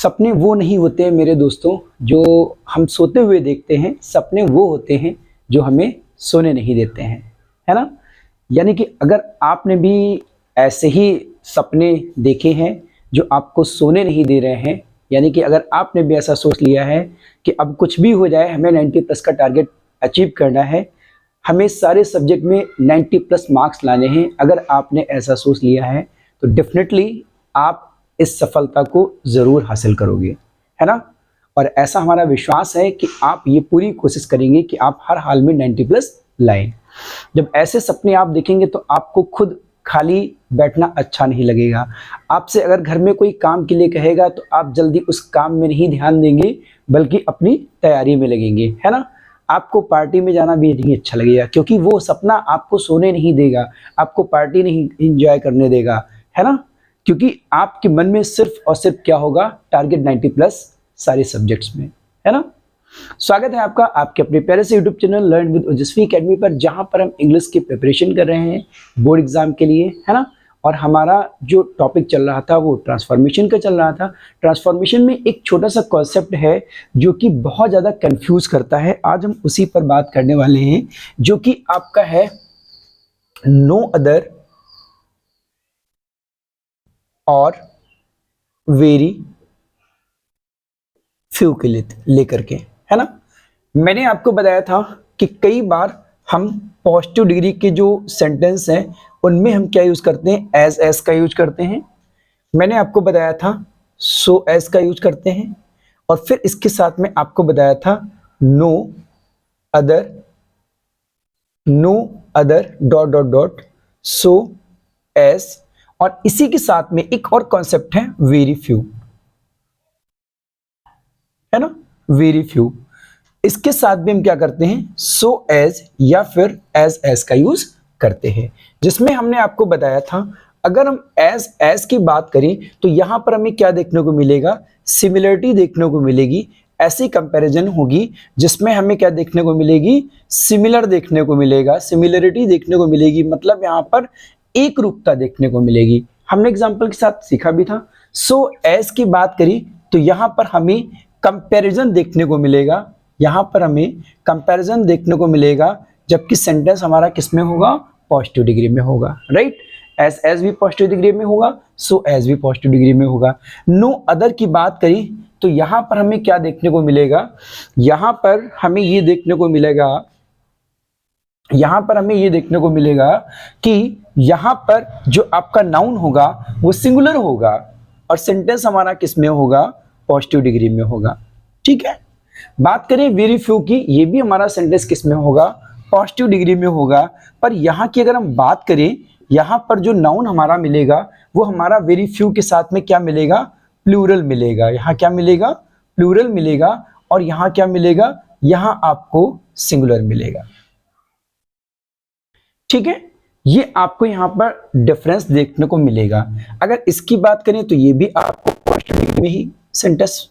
सपने वो नहीं होते हैं मेरे दोस्तों जो हम सोते हुए देखते हैं, सपने वो होते हैं जो हमें सोने नहीं देते हैं, है ना। यानी कि अगर आपने भी ऐसे ही सपने देखे हैं जो आपको सोने नहीं दे रहे हैं, यानी कि अगर आपने भी ऐसा सोच लिया है कि अब कुछ भी हो जाए हमें 90 प्लस का टारगेट अचीव करना है, हमें सारे सब्जेक्ट में 90 प्लस मार्क्स लाने हैं, अगर आपने ऐसा सोच लिया है तो डेफिनेटली आप इस सफलता को ज़रूर हासिल करोगे, है ना। और ऐसा हमारा विश्वास है कि आप ये पूरी कोशिश करेंगे कि आप हर हाल में 90 प्लस लाएं। जब ऐसे सपने आप देखेंगे तो आपको खुद खाली बैठना अच्छा नहीं लगेगा। आपसे अगर घर में कोई काम के लिए कहेगा तो आप जल्दी उस काम में नहीं ध्यान देंगे बल्कि अपनी तैयारी में लगेंगे, है ना। आपको पार्टी में जाना भी नहीं अच्छा लगेगा क्योंकि वो सपना आपको सोने नहीं देगा, आपको पार्टी नहीं एंजॉय करने देगा, है ना। क्योंकि आपके मन में सिर्फ और सिर्फ क्या होगा, टारगेट 90 प्लस सारे सब्जेक्ट्स में, है ना। स्वागत है आपका आपके अपने प्यारे से यूट्यूब चैनल लर्न विद ओजस्वी एकेडमी पर, जहां पर हम इंग्लिश की प्रिपरेशन कर रहे हैं बोर्ड एग्जाम के लिए, है ना। और हमारा जो टॉपिक चल रहा था वो ट्रांसफॉर्मेशन का चल रहा था। ट्रांसफॉर्मेशन में एक छोटा सा कॉन्सेप्ट है जो कि बहुत ज़्यादा कंफ्यूज करता है, आज हम उसी पर बात करने वाले हैं, जो कि आपका है नो अदर और वेरी फ्यू के लेकर के, है ना। मैंने आपको बताया था कि कई बार हम पॉजिटिव डिग्री के जो सेंटेंस हैं उनमें हम क्या यूज करते हैं, एज का यूज करते हैं। मैंने आपको बताया था सो एज का यूज करते हैं, और फिर इसके साथ में आपको बताया था no other dot dot dot so as, और इसी के साथ में एक और कॉन्सेप्ट है वेरी फ्यू, है ना, वेरी फ्यू। इसके साथ भी हम क्या करते हैं, सो एज या फिर एज का यूज करते हैं, जिसमें हमने आपको बताया था अगर हम एज की बात करें तो यहां पर हमें क्या देखने को मिलेगा, सिमिलरिटी देखने को मिलेगी। ऐसी कंपैरिजन होगी जिसमें हमें क्या देखने को मिलेगी, सिमिलर देखने को मिलेगा, सिमिलरिटी देखने को मिलेगी, मतलब यहां पर एक रूपता देखने को मिलेगी। हमने एग्जाम्पल के साथ सीखा भी था। सो एज की बात करी तो यहां पर हमें कंपैरिजन देखने को मिलेगा, यहां पर हमें कंपैरिजन देखने को मिलेगा, जबकि सेंटेंस हमारा किस में होगा, पॉजिटिव डिग्री में होगा, राइट। एज भी पॉजिटिव डिग्री में होगा, सो एज भी पॉजिटिव डिग्री में होगा। नो अदर की बात करी तो यहां पर हमें क्या देखने को मिलेगा, यहां पर हमें ये देखने को मिलेगा, यहां पर हमें ये देखने को मिलेगा कि यहां पर जो आपका नाउन होगा वो सिंगुलर होगा और सेंटेंस हमारा किस में होगा, पॉजिटिव डिग्री में होगा, ठीक है। बात करें वेरी फ्यू की, ये भी हमारा सेंटेंस किस में होगा, पॉजिटिव डिग्री में होगा। पर यहाँ की अगर हम बात करें, यहाँ पर जो नाउन हमारा मिलेगा वो हमारा वेरी फ्यू के साथ में क्या मिलेगा, प्लूरल मिलेगा। यहाँ क्या मिलेगा, प्लूरल मिलेगा, और यहाँ क्या मिलेगा, यहाँ आपको सिंगुलर मिलेगा, ठीक है। ये आपको यहाँ पर डिफरेंस देखने को मिलेगा। अगर इसकी बात करें तो ये भी आपको पॉजिटिव डिग्री में ही सेंटेंस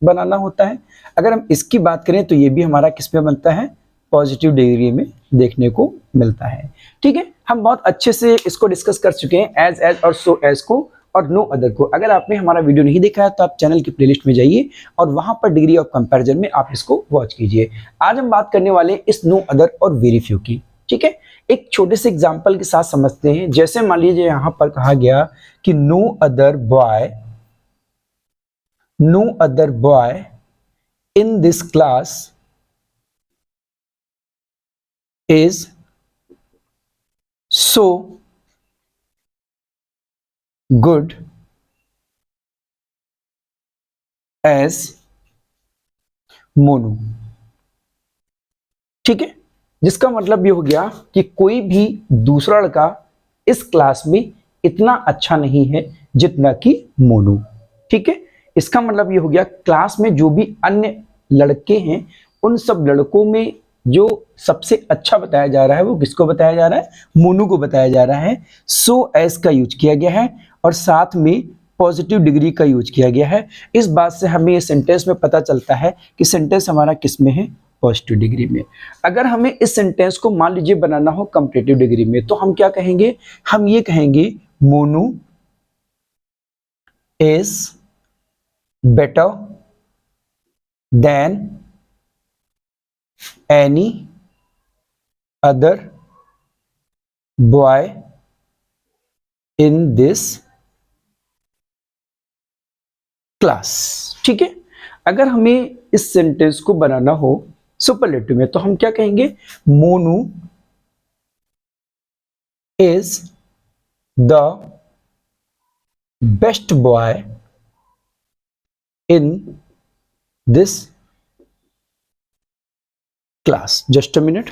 बनाना होता है। अगर हम इसकी बात करें तो ये भी हमारा किस में बनता है, पॉजिटिव डिग्री में देखने को मिलता है, ठीक है। हम बहुत अच्छे से इसको डिस्कस कर चुके हैं, एज और सो एज को और नो अदर को। अगर आपने हमारा वीडियो नहीं देखा है तो आप चैनल की प्लेलिस्ट में जाइए और वहां पर डिग्री ऑफ कंपैरिजन में आप इसको वॉच कीजिए। आज हम बात करने वाले हैं इस नो अदर और वेरी फ्यू की, ठीक है। एक छोटे से एग्जाम्पल के साथ समझते हैं। जैसे मान लीजिए यहां पर कहा गया कि no other boy in this class is so good as Monu, ठीक है। जिसका मतलब ये हो गया कि कोई भी दूसरा लड़का इस क्लास में इतना अच्छा नहीं है जितना कि मोनू, ठीक है। इसका मतलब ये हो गया क्लास में जो भी अन्य लड़के हैं उन सब लड़कों में जो सबसे अच्छा बताया जा रहा है वो किसको बताया जा रहा है, मोनू को बताया जा रहा है। सो एज का यूज किया गया है और साथ में पॉजिटिव डिग्री का यूज किया गया है। इस बात से हमें ये सेंटेंस में पता चलता है कि सेंटेंस हमारा किस में है, पॉजिटिव डिग्री में। अगर हमें इस सेंटेंस को मान लीजिए बनाना हो कंपैरेटिव डिग्री में तो हम क्या कहेंगे, हम ये कहेंगे Monu is better than any other boy in this class. ठीक है, अगर हमें इस सेंटेंस को बनाना हो सुपरलेटिव में तो हम क्या कहेंगे, Monu is the best boy in this class. Just a minute.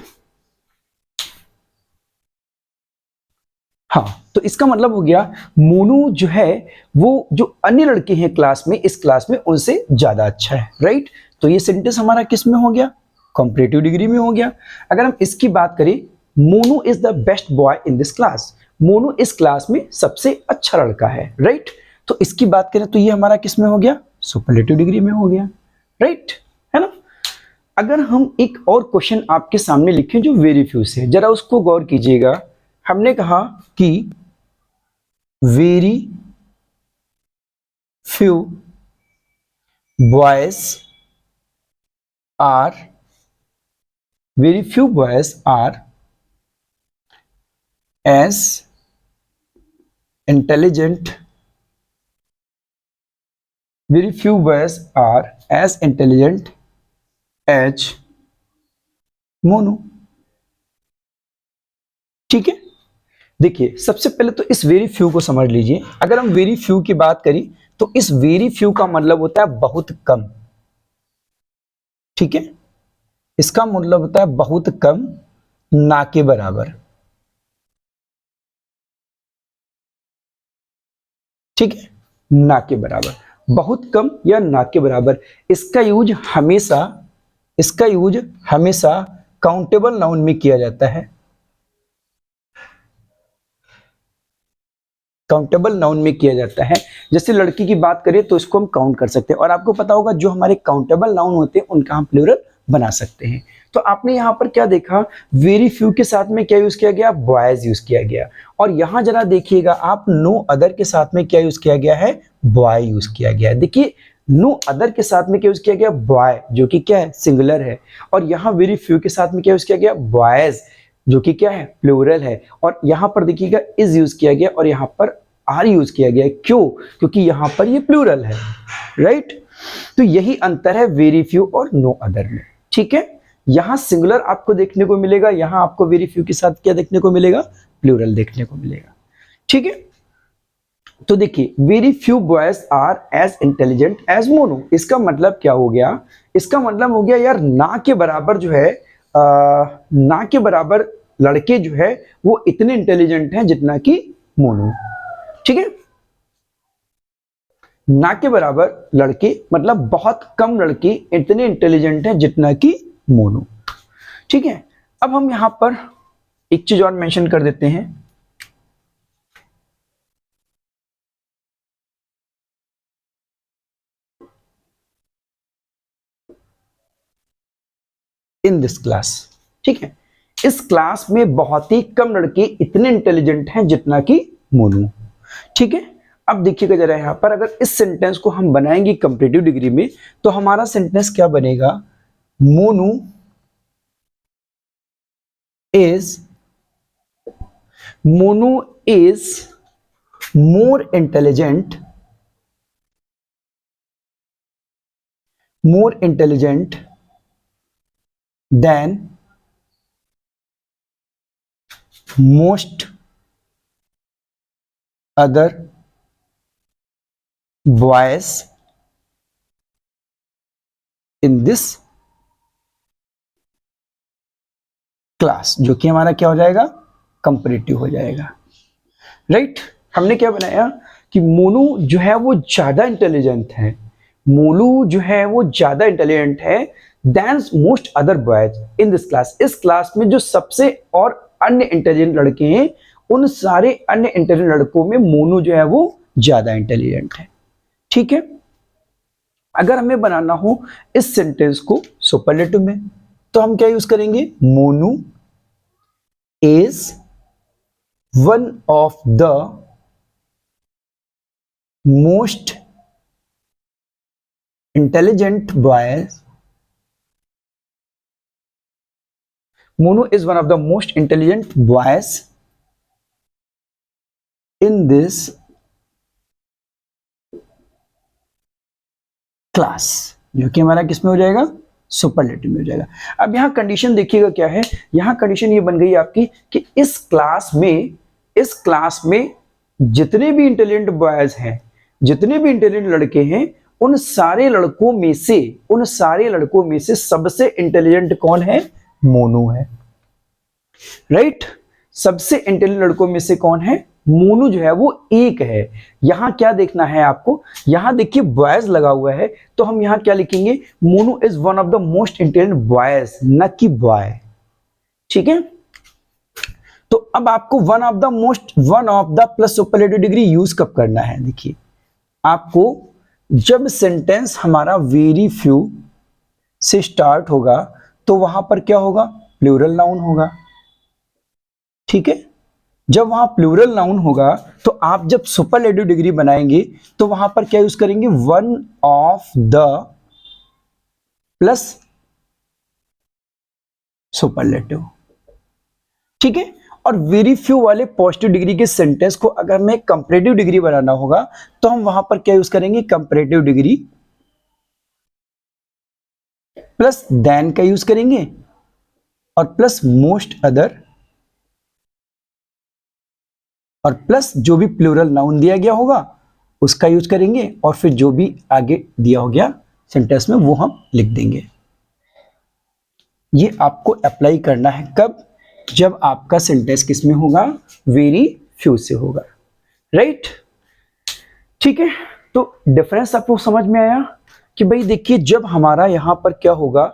हाँ, तो इसका मतलब हो गया मोनू जो है वो जो अन्य लड़के हैं क्लास में, इस क्लास में उनसे ज्यादा अच्छा है। राइट, तो ये सेंटेंस हमारा किस में हो गया, कंपैरेटिव डिग्री में हो गया। अगर हम इसकी बात करें, Monu is the best boy in this class, Monu इस क्लास में सबसे अच्छा लड़का है। राइट, तो इसकी बात करें तो ये हमारा किस में हो गया, सुपरलेटिव डिग्री में हो गया। राइट, है ना। अगर हम एक और क्वेश्चन आपके सामने लिखें जो वेरी फ्यू से, जरा उसको गौर कीजिएगा। हमने कहा कि very few boys are as intelligent, very few boys are as intelligent as Monu. ठीक है, देखिए सबसे पहले तो इस वेरी फ्यू को समझ लीजिए। अगर हम वेरी फ्यू की बात करें तो इस वेरी फ्यू का मतलब होता है बहुत कम। ठीक है, इसका मतलब होता है बहुत कम, ना के बराबर। ठीक है, ना के बराबर, बहुत कम या ना के बराबर। इसका यूज हमेशा काउंटेबल नाउन में किया जाता है। काउंटेबल नाउन में किया जाता है। जैसे लड़की की बात करें तो इसको हम काउंट कर सकते हैं, और आपको पता होगा जो हमारे काउंटेबल नाउन होते हैं उनका हम प्लूरल बना सकते हैं। तो आपने यहाँ पर क्या देखा, वेरी फ्यू के साथ में क्या यूज किया गया, बॉयज यूज किया गया। और यहाँ जरा देखिएगा आप, नो अदर के साथ में क्या यूज किया गया है, बॉय यूज किया गया है। देखिए नो अदर के साथ में क्या यूज किया गया, बॉय, जो कि क्या है, सिंगुलर है। और यहाँ वेरी फ्यू के साथ में क्या यूज किया गया, बॉयज, जो कि क्या है, प्लूरल है। और यहाँ पर देखिएगा इज यूज किया गया और यहाँ पर आर यूज किया गया। क्यों, क्योंकि यहाँ पर ये प्लूरल है। राइट, तो यही अंतर है वेरी फ्यू और नो अदर में। ठीक है, यहाँ सिंगुलर आपको देखने को मिलेगा, यहाँ आपको वेरी फ्यू के साथ क्या देखने को मिलेगा, प्लूरल देखने को मिलेगा। ठीक है, तो देखिए very few boys are as intelligent as Monu, इसका मतलब क्या हो गया, इसका मतलब हो गया यार ना के बराबर जो है, ना के बराबर लड़के जो है वो इतने इंटेलिजेंट हैं जितना कि मोनू। ठीक है, ना के बराबर लड़के मतलब बहुत कम लड़के इतने इंटेलिजेंट हैं जितना कि मोनू। ठीक है, अब हम यहां पर एक चीज और मेंशन कर देते हैं। इन दिस क्लास, ठीक है, इस क्लास में बहुत ही कम लड़के इतने इंटेलिजेंट हैं जितना कि मोनू। ठीक है, अब देखिएगा जरा यहां पर, अगर इस सेंटेंस को हम बनाएंगे कंपैरेटिव डिग्री में तो हमारा सेंटेंस क्या बनेगा, Monu is Monu is more intelligent than most other boys in this class, जो कि हमारा क्या हो जाएगा, कंपैरेटिव हो जाएगा। राइट, हमने क्या बनाया कि मोनू जो है वो ज्यादा इंटेलिजेंट है, मोनू जो है वो ज्यादा इंटेलिजेंट है than most other boys in this class, इस क्लास में जो सबसे और अन्य इंटेलिजेंट लड़के हैं उन सारे अन्य इंटेलिजेंट लड़कों में मोनू जो है वो ज्यादा इंटेलिजेंट है। ठीक है, अगर हमें बनाना हो इस सेंटेंस को सुपरलेटिव में तो हम क्या यूज करेंगे, Monu is one of the most intelligent boys. Monu is one of the most intelligent boys in this class, जो कि हमारा किस में हो जाएगा, सुपरलेटिव में हो जाएगा। अब यहाँ कंडीशन देखिएगा क्या है, यहाँ कंडीशन ये बन गई आपकी कि इस क्लास में जितने भी इंटेलिजेंट बॉयज हैं, जितने भी इंटेलिजेंट लड़के हैं, उन सारे लड़कों में से सबसे इंटेलिजेंट कौन है, मोनू है, राइट। सबसे इंटेलिजेंट लड़कों में से कौन है, मोनू जो है वो एक है। यहां क्या देखना है आपको, यहां देखिए बॉयज लगा हुआ है, तो हम यहां क्या लिखेंगे, Monu is one of the most intelligent boys, न कि बॉय, ठीक है। तो अब आपको one of the plus superlative degree use कब करना है, देखिए आपको जब सेंटेंस हमारा वेरी फ्यू से स्टार्ट होगा तो वहां पर क्या होगा, प्लूरल नाउन होगा, ठीक है। जब वहां प्लूरल नाउन होगा तो आप जब सुपरलेटिव डिग्री बनाएंगे तो वहां पर क्या यूज करेंगे, one of the plus superlative, ठीक है। और वेरी फ्यू वाले पॉजिटिव डिग्री के सेंटेंस को अगर हमें कंपैरेटिव डिग्री बनाना होगा तो हम वहां पर क्या यूज करेंगे, कंपैरेटिव डिग्री प्लस देन का यूज करेंगे और प्लस मोस्ट अदर और प्लस जो भी प्लूरल नाउन दिया गया होगा उसका यूज करेंगे और फिर जो भी आगे दिया हो गया सेंटेंस में वो हम लिख देंगे। ये आपको अप्लाई करना है कब, जब आपका सेंटेंस किस में होगा, वेरी फ्यू से होगा, राइट, ठीक है। तो डिफरेंस आपको समझ में आया कि भाई देखिए जब हमारा यहां पर क्या होगा,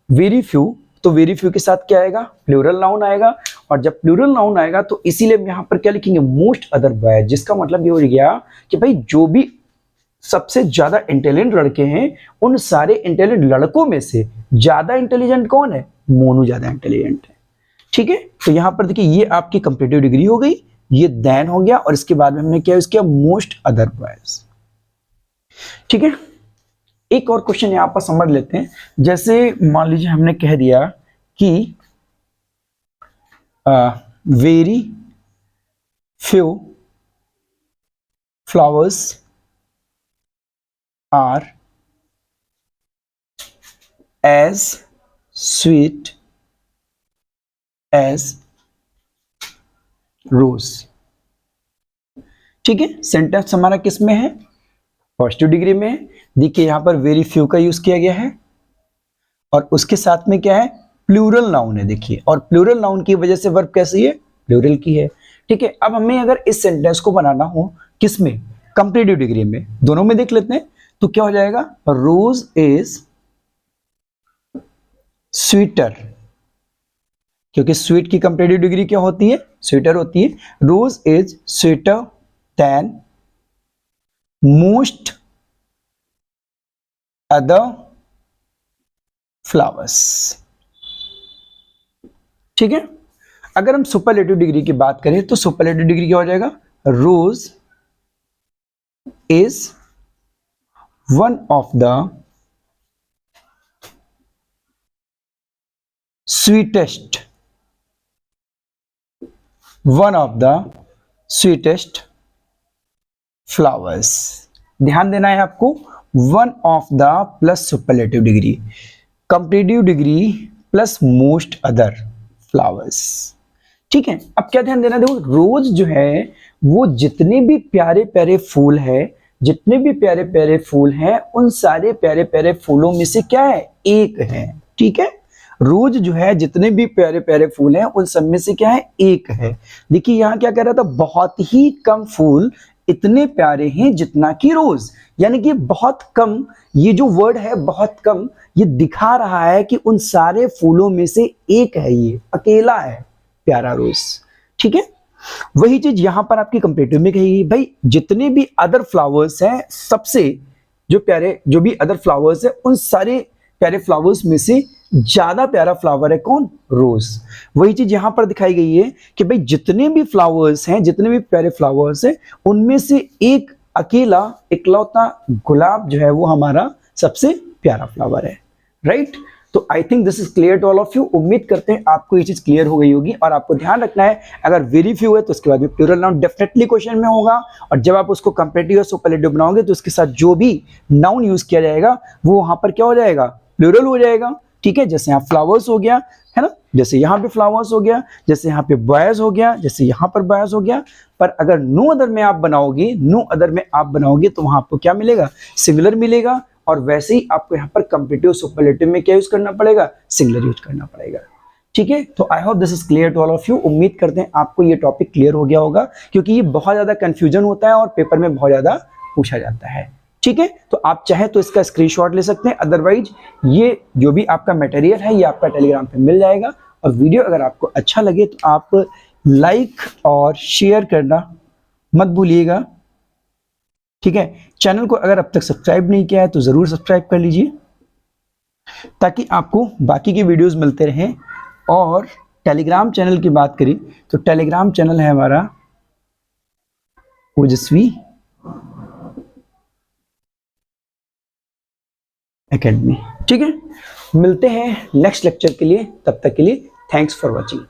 वेरी फ्यू, तो वेरी फ्यू के साथ क्या आएगा, प्लूरल नाउन आएगा, और जब प्लूरल नाउन आएगा तो इसीलिए हम यहां पर क्या लिखेंगे, मोस्ट अदर बॉय, जिसका मतलब ये हो गया कि भाई जो भी सबसे ज्यादा इंटेलिजेंट लड़के हैं उन सारे इंटेलिजेंट लड़कों में से ज्यादा इंटेलिजेंट कौन है, मोनू ज्यादा इंटेलिजेंट है, ठीक है। तो यहां पर देखिए ये आपकी कंपैरेटिव डिग्री हो गई, ये देन हो गया, और इसके बाद में हमने क्या यूज किया, मोस्ट अदर बॉयज, ठीक है। एक और क्वेश्चन यहां पर समझ लेते हैं, जैसे मान लीजिए हमने कह दिया कि very few flowers are as sweet as rose, ठीक है। सेंटेंस हमारा किस में है, पॉजिटिव डिग्री में है। देखिए यहां पर वेरी फ्यू का यूज किया गया है और उसके साथ में क्या है, प्लूरल नाउन है, देखिए, और प्लूरल नाउन की वजह से वर्ब कैसी है, प्लूरल की है, ठीक है। अब हमें अगर इस सेंटेंस को बनाना हो किस में, कंपैरेटिव डिग्री में, दोनों में देख लेते हैं, तो क्या हो जाएगा, रोज इज स्वीटर, क्योंकि स्वीट की कंपैरेटिव डिग्री क्या होती है, स्वीटर होती है। Rose is sweeter than most other flowers, ठीक है। अगर हम सुपरलेटिव डिग्री की बात करें तो सुपरलेटिव डिग्री क्या हो जाएगा, rose is one of the sweetest, one of the sweetest flowers. ध्यान देना है आपको, one of the plus superlative degree, comparative degree plus most other flowers, ठीक है। अब क्या ध्यान देना, देखो रोज जो है वो जितने भी प्यारे प्यारे फूल है, जितने भी प्यारे प्यारे फूल हैं उन सारे प्यारे प्यारे फूलों में से क्या है, एक है, ठीक है। रोज जो है जितने भी प्यारे प्यारे फूल हैं उन सब में से क्या है, एक है। देखिए यहां क्या कह रहा था, बहुत ही कम फूल इतने प्यारे हैं जितना कि रोज, यानी कि बहुत कम, ये जो वर्ड है बहुत कम, ये दिखा रहा है कि उन सारे फूलों में से एक है, ये अकेला है प्यारा रोज, ठीक है। वही चीज यहां पर आपकी कंपैरेटिव में कही, भाई जितने भी अदर फ्लावर्स हैं, सबसे जो प्यारे, जो भी अदर फ्लावर्स है उन सारे प्यारे फ्लावर्स में से ज्यादा प्यारा फ्लावर है कौन, रोज। वही चीज यहां पर दिखाई गई है कि भाई जितने भी फ्लावर्स हैं, जितने भी प्यारे फ्लावर्स हैं, उनमें से एक अकेला इकलौता गुलाब जो है वो हमारा सबसे प्यारा फ्लावर है, राइट। तो I think this is clear to all of you. उम्मीद करते हैं आपको ये चीज क्लियर हो गई होगी। और आपको ध्यान रखना है, अगर वेरी फ्यू है तो उसके बाद में प्लूरल नाउन डेफिनेटली क्वेश्चन में होगा, और जब आप उसको कंपैरेटिव या सुपरलेटिव बनाओगे तो उसके साथ जो भी नाउन यूज किया जाएगा वो वहां पर क्या हो जाएगा, प्लूरल हो जाएगा, ठीक है। जैसे यहाँ फ्लावर्स हो गया, है ना, जैसे यहाँ पे फ्लावर्स हो गया, जैसे यहाँ पे बॉयज हो गया, जैसे यहाँ पर बॉयज हो गया। पर अगर नो अदर में आप बनाओगे, नो अदर में आप बनाओगे तो वहां आपको क्या मिलेगा, सिंगुलर मिलेगा। और वैसे ही आपको यहाँ पर कंपैरेटिव सुपरलेटिव में क्या यूज करना पड़ेगा, सिंगुलर यूज करना पड़ेगा, ठीक है। तो I hope this is clear to all of you. उम्मीद करते हैं आपको ये टॉपिक क्लियर हो गया होगा, क्योंकि ये बहुत ज्यादा कंफ्यूजन होता है और पेपर में बहुत ज्यादा पूछा जाता है, ठीक है। तो आप चाहे तो इसका स्क्रीनशॉट ले सकते हैं, अदरवाइज ये जो भी आपका मटेरियल है ये आपका टेलीग्राम पे मिल जाएगा। और वीडियो अगर आपको अच्छा लगे तो आप लाइक और शेयर करना मत भूलिएगा, ठीक है। चैनल को अगर अब तक सब्सक्राइब नहीं किया है तो जरूर सब्सक्राइब कर लीजिए, ताकि आपको बाकी की वीडियोस मिलते रहें। और टेलीग्राम चैनल की बात करें तो टेलीग्राम चैनल है हमारा ओजस्वी एकेडमी, ठीक है। मिलते हैं नेक्स्ट लेक्चर के लिए, तब तक के लिए थैंक्स फॉर वॉचिंग।